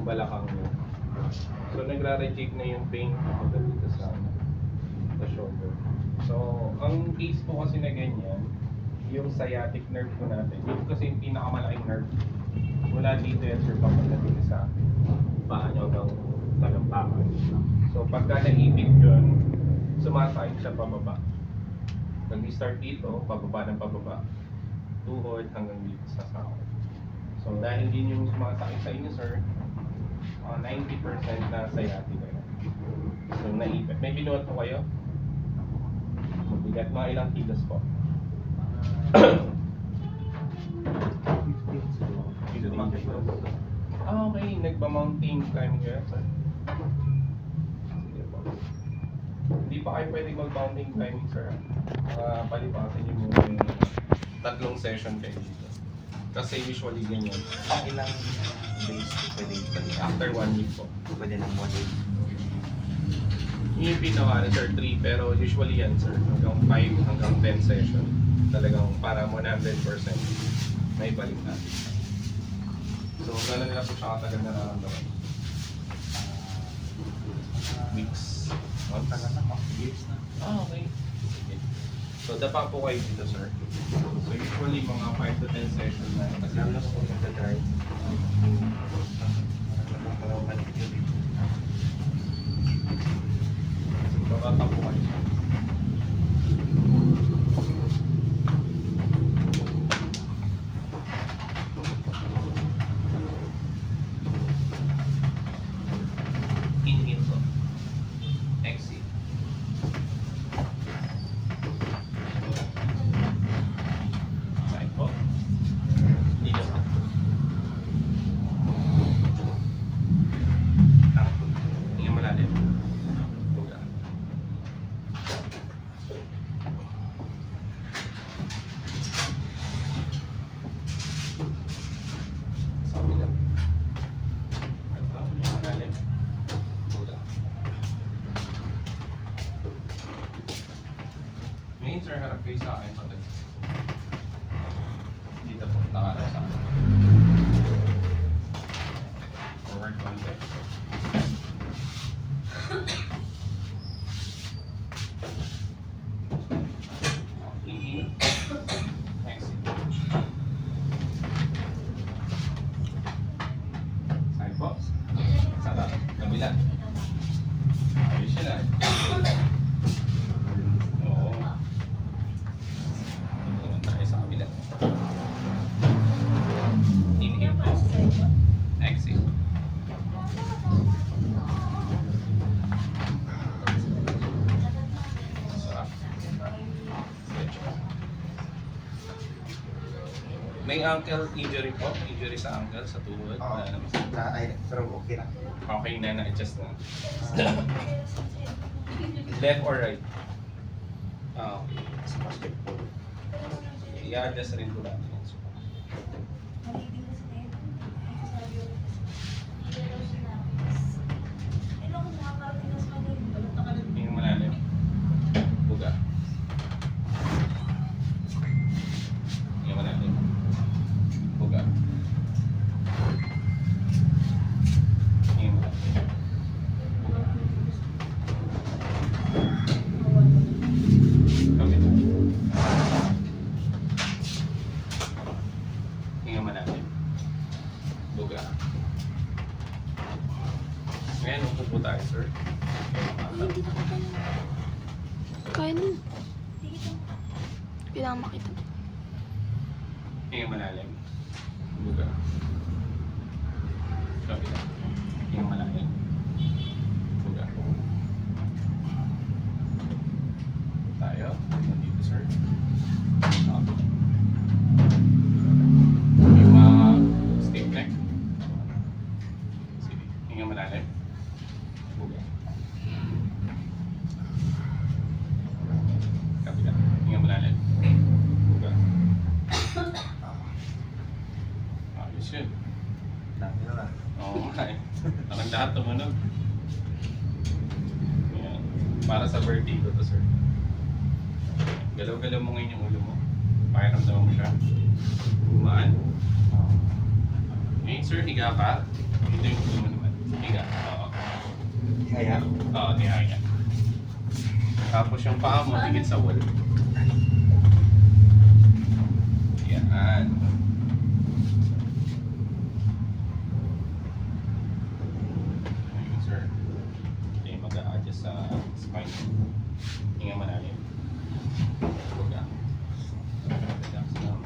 balakang mo. So nagra-reject na yung pain dito sa shoulder. So ang case po kasi na ganyan, yung sciatic nerve ko natin, yun kasi yung pinakamalaking nerve. Mula dito yan sir, papunta dito sa paa nyo hanggang talampakan. So pagka naipit yun, sumasakit siya pababa. Nag-start dito, pababa ng pababa, tuhod hanggang dito sa sahod. So dahil din yung sumasakit sa inyo sir, 90% na sciatic kayo. So naipit. May binuhat po kayo? Mabigat, mga ilang kilos po? 15 kilos. Okay, nagpa-mountain climbing kayo sir? Sige po. Hindi pa kayo pwedeng mag-mountain climbing sir. Palipasin niyo muna yung 3 session kayo dito. Kasi usually ganyan. Ilang days pwede balik? After 1 week po. Pwede ng 1 week. Yung pinaka sir 3, pero usually yan sir, hanggang 5 hanggang 10 session. Talagang para 100% may balik natin. So gano'n nila po siya katagal na nararamdaman. Weeks. Months? Tagal na, years na. Okay. Sige. So dapa po kayo dito sir. So usually mga 5 to 10 session na. Kasi Lalo po yung nag-drive. babata po kayo sir. Inhale po. Exhale. Side po. Dito po. Hinga malalim. Buga. Sa kabila. Ito, hinga malalim. Buga. Ngayon sir, harap kayo sa akin. Dito po, nakaharap sa akin. Forward konti. Inhale. Exhale. Side po. Sarap. Kabila. Ayos siya lang. Oo. Tingnan tayo sa kabila. Inhale po. Exhale. Sarap. Stretch. May ankle injury po? Injury sa ankle, sa tuhod? Oo. Wala naman. Ay, pero okay na. Okay na, na-adjust na. Left or right? Okay. Sa basketball. I-adjust rin ko natin. Yung malalim. Buga. Yung malalim. Buga. Yung malalim. Buga. Kapit. Yung malalim. Buga. Ngayon, upo po tayo, sir. Kaya nun. Kailangan makita. Yung malalim. Buga. Kapit. Yung malalim. Buga. Tayo. Nandito, sir. Kapit. Yung mga stiff neck. Sige. Yung malalim. Buga. Kapit. Yung malalim. Buga. Ayos yun. Dami na lang. Oo nga eh. Parang lahat tumunog. Yan. Para sa vertigo to sir. Galaw-galaw mo ngayon yung ulo mo. Pakiramdaman mo siya. Gumaan. Ngayon sir, higa ka. Ito yung ulo mo naman. Kaya? Oo, tihaya. Tapos yung paa mo, dikit sa wall. Yan. Ayun, sir. Ito yung mag-a-adjust sa spine. Hinga malalim. Huwag ka. Relax lang.